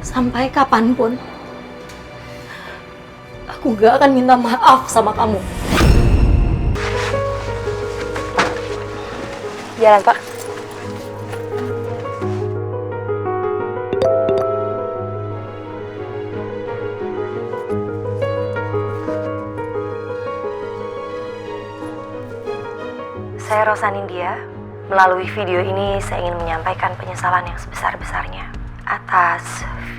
Sampai kapanpun, aku gak akan minta maaf sama kamu. Jalan, Pak. Saya Rosa Nindya. Melalui video ini saya ingin menyampaikan penyesalan yang sebesar-besarnya atas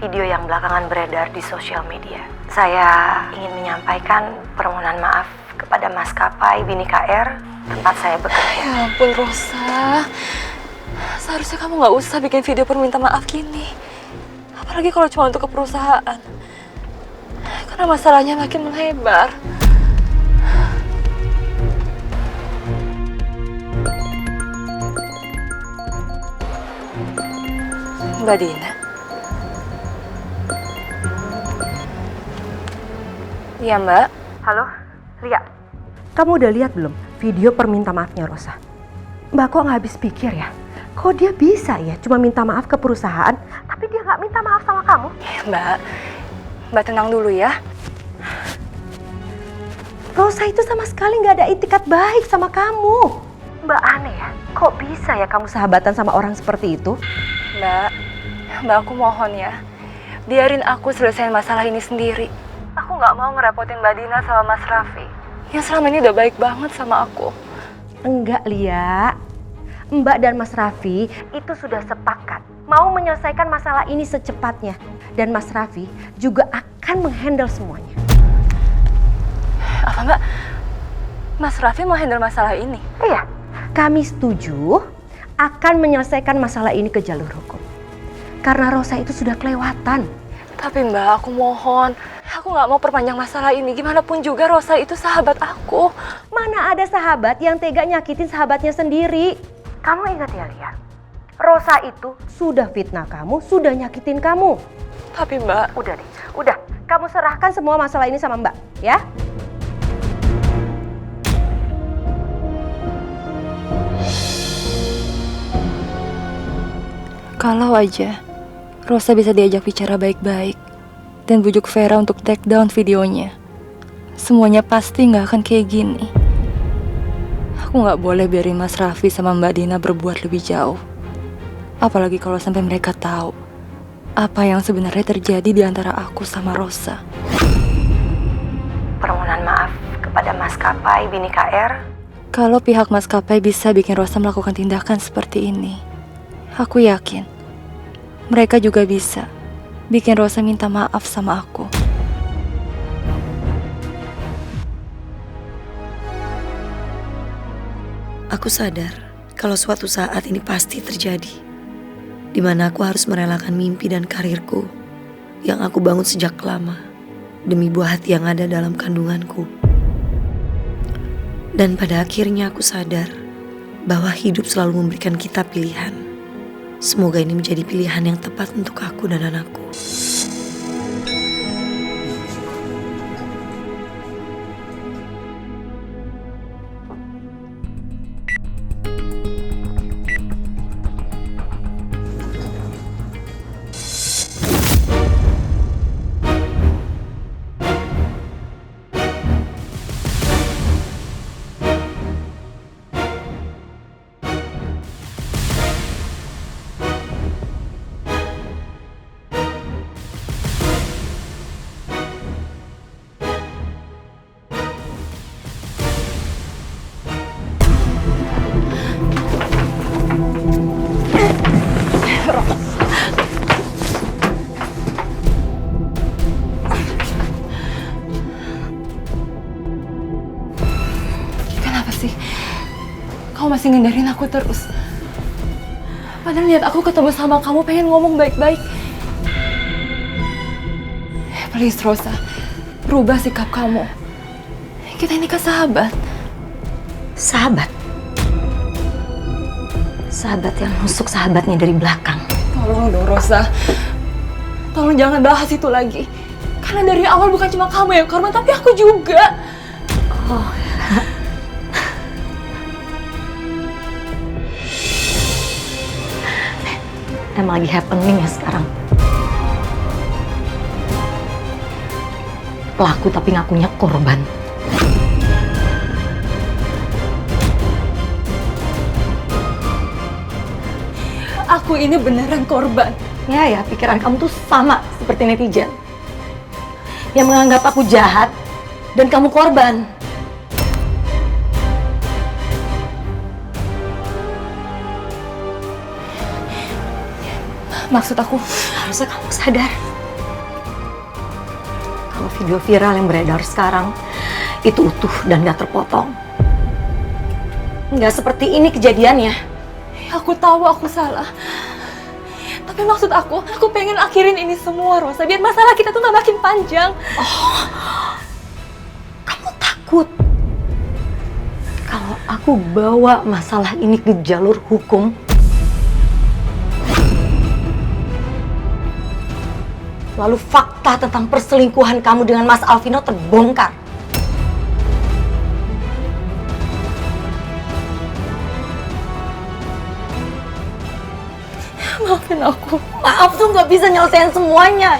video yang belakangan beredar di sosial media. Saya ingin menyampaikan permohonan maaf kepada maskapai Bhinneka Air tempat saya bekerja. Ya ampun Rosa, seharusnya kamu gak usah bikin video perminta maaf gini. Apalagi kalau cuma untuk ke perusahaan. Karena masalahnya makin melebar. Mbak Dina. Iya Mbak. Halo, Lia. Kamu udah lihat belum video perminta maafnya Rosa? Mbak kok nggak habis pikir ya? Kok dia bisa ya cuma minta maaf ke perusahaan, tapi dia nggak minta maaf sama kamu? Mbak tenang dulu ya. Rosa itu sama sekali nggak ada itikat baik sama kamu. Mbak aneh ya, kok bisa ya kamu sahabatan sama orang seperti itu? Mbak aku mohon ya, biarin aku selesaiin masalah ini sendiri. Aku nggak mau ngerepotin Mbak Dina sama Mas Raffi yang selama ini udah baik banget sama aku. Enggak, Lia. Mbak dan Mas Raffi itu sudah sepakat mau menyelesaikan masalah ini secepatnya. Dan Mas Raffi juga akan menghandle semuanya. Apa Mbak? Mas Raffi mau handle masalah ini? Iya, kami setuju akan menyelesaikan masalah ini ke jalur hukum. Karena Rosa itu sudah kelewatan. Tapi Mbak, aku mohon. Aku nggak mau perpanjang masalah ini. Gimana pun juga Rosa itu sahabat aku. Mana ada sahabat yang tega nyakitin sahabatnya sendiri. Kamu ingat ya, Lia? Rosa itu sudah fitnah kamu, sudah nyakitin kamu. Tapi Mbak... Udah deh, udah. Kamu serahkan semua masalah ini sama Mbak, ya? Kalau aja Rosa bisa diajak bicara baik-baik dan bujuk Vera untuk take down videonya, semuanya pasti nggak akan kayak gini. Aku nggak boleh biarin Mas Raffi sama Mbak Dina berbuat lebih jauh. Apalagi kalau sampai mereka tahu apa yang sebenarnya terjadi di antara aku sama Rosa. Permohonan maaf kepada maskapai Bhinneka Air. Kalau pihak maskapai bisa bikin Rosa melakukan tindakan seperti ini, aku yakin mereka juga bisa bikin Rosa minta maaf sama aku. Aku sadar kalau suatu saat ini pasti terjadi, di mana aku harus merelakan mimpi dan karirku yang aku bangun sejak lama demi buah hati yang ada dalam kandunganku. Dan pada akhirnya aku sadar bahwa hidup selalu memberikan kita pilihan. Semoga ini menjadi pilihan yang tepat untuk aku dan anakku. Kenapa sih? Kau masih ngindarin aku terus. Padahal lihat aku ketemu sama kamu pengen ngomong baik-baik. Please Rosa, rubah sikap kamu. Kita ini kan sahabat. Sahabat? Sahabat yang nusuk sahabatnya dari belakang. Tolong dong Rosa. Tolong jangan bahas itu lagi. Karena dari awal bukan cuma kamu yang korban, tapi aku juga. Oh, emang lagi happening ya sekarang. pelaku tapi ngakunya korban. Aku ini beneran korban. Ya, pikiran kamu tuh sama seperti netizen. Yang menganggap aku jahat dan kamu korban. Maksud aku, Harusnya kamu sadar. Kalau video viral yang beredar sekarang itu utuh dan gak terpotong. Nggak seperti ini kejadiannya. aku tahu aku salah. Tapi maksud aku pengen akhirin ini semua, Rosa. Biar masalah kita tuh gak makin panjang. Kamu takut kalau aku bawa masalah ini ke jalur hukum? Lalu fakta tentang perselingkuhan kamu dengan Mas Alvino terbongkar. Maafin aku. Maaf tuh nggak bisa nyelesain semuanya.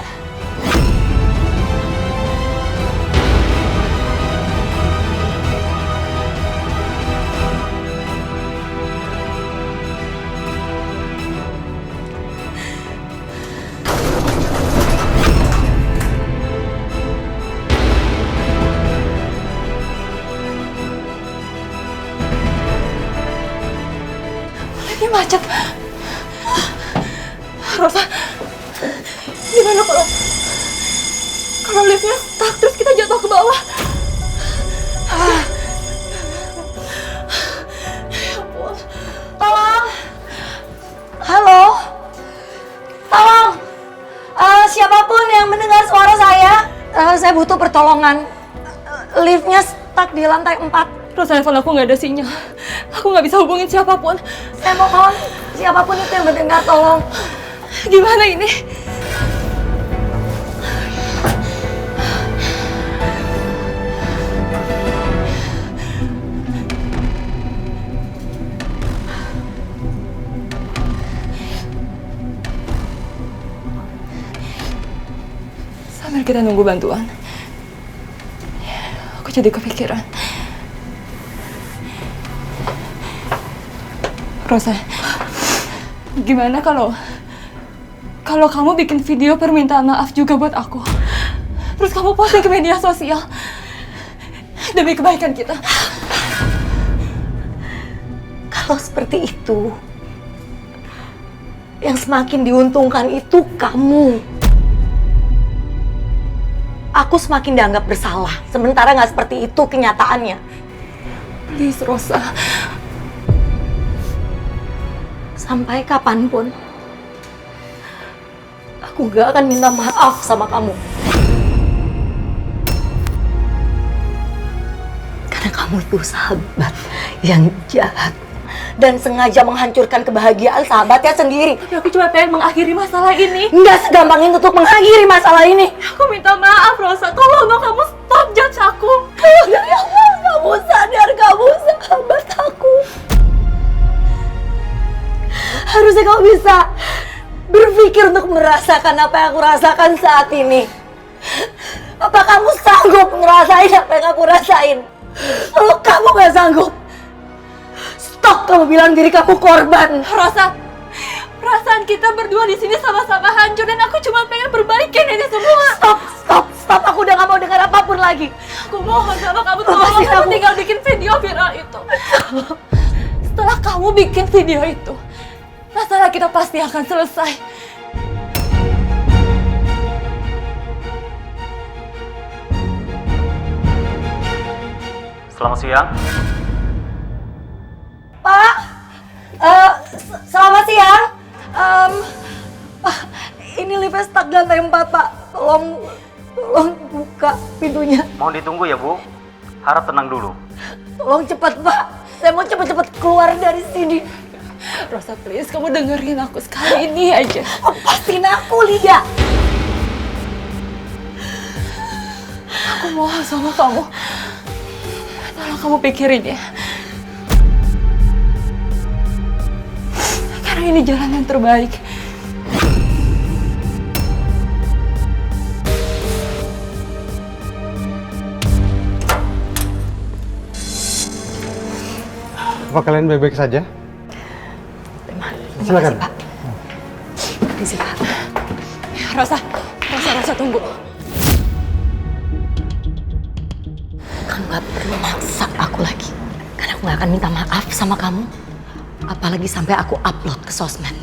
Ini macet. Rosa, gimana kalau liftnya stuck terus kita jatuh ke bawah? Ya ampun. Tolong. Halo. Tolong. Siapapun yang mendengar suara saya butuh pertolongan. Liftnya stuck di lantai 4. Rosa, telepon aku nggak ada sinyal. Aku nggak bisa hubungin siapapun. Saya mohon siapapun itu yang mendengar tolong. Gimana ini? Sambil kita nunggu bantuan, aku jadi kepikiran. Rosa, gimana kalau kamu bikin video permintaan maaf juga buat aku? Terus kamu posting ke media sosial demi kebaikan kita. Kalau seperti itu, yang semakin diuntungkan itu kamu. Aku semakin dianggap bersalah, sementara nggak seperti itu kenyataannya. Please, Rosa. Sampai kapanpun, aku gak akan minta maaf sama kamu. Karena kamu itu sahabat yang jahat dan sengaja menghancurkan kebahagiaan sahabatnya sendiri. Tapi aku cuma pengen mengakhiri masalah ini. Nggak segampang itu untuk mengakhiri masalah ini. Aku minta maaf, Rosa. Tolong dong kamu stop judge aku. Dari awal kamu sadar kamu sahabat aku. Harusnya kamu bisa berpikir untuk merasakan apa yang aku rasakan saat ini. Apa kamu sanggup ngerasain apa yang aku rasain? Kalau kamu gak sanggup, stop kamu bilang diri kamu korban. Rosa, perasaan kita berdua di sini sama-sama hancur dan aku cuma pengen perbaikin ini semua. Stop. Aku udah gak mau dengar apapun lagi. Aku mohon sama kamu, tolong kamu tinggal bikin video viral itu. Setelah kamu bikin video itu, masalah kita pasti akan selesai. Selamat siang. Pak, selamat siang. Pak, ini liftnya stuck di lantai 4, Pak. Tolong buka pintunya. Mohon ditunggu ya, Bu. Harap tenang dulu. Tolong cepat, Pak. Saya mau cepat-cepat keluar dari sini. Rosa, please, kamu dengerin aku sekali ini aja. Lepasin aku, Lydia. Aku mohon sama kamu. Tolong kamu pikirin ya. Karena ini jalan yang terbaik. Apa kalian baik-baik saja? Silakan. Pak. Permisi, Pak. Rosa tunggu. Kamu gak perlu maksa aku lagi. Karena aku gak akan minta maaf sama kamu. Apalagi sampai aku upload ke sosmed.